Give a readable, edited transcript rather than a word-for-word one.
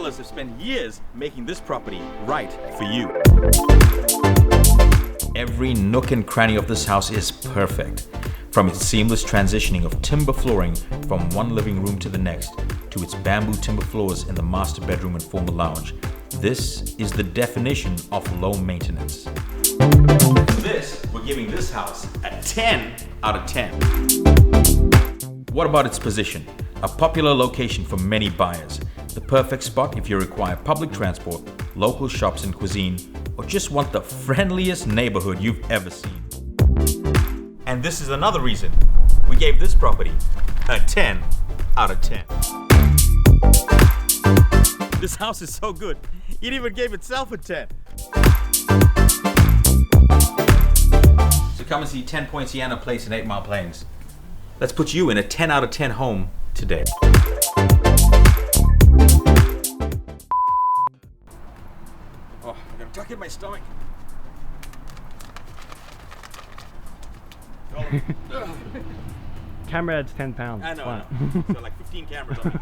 fellas have spent years making this property right for you. Every nook and cranny of this house is perfect. From its seamless transitioning of timber flooring from one living room to the next, to its bamboo timber floors in the master bedroom and formal lounge, this is the definition of low maintenance. For this, we're giving this house a 10 out of 10. What about its position? A popular location for many buyers. The perfect spot if you require public transport, local shops and cuisine, or just want the friendliest neighborhood you've ever seen. And this is another reason we gave this property a 10 out of 10. This house is so good, it even gave itself a 10. So come and see 10 Poinciana Place in 8 Mile Plains. Let's put you in a 10 out of 10 home today. Oh, I'm gonna tuck in my stomach. Camera adds 10 pounds. I know. So like 15 cameras on it.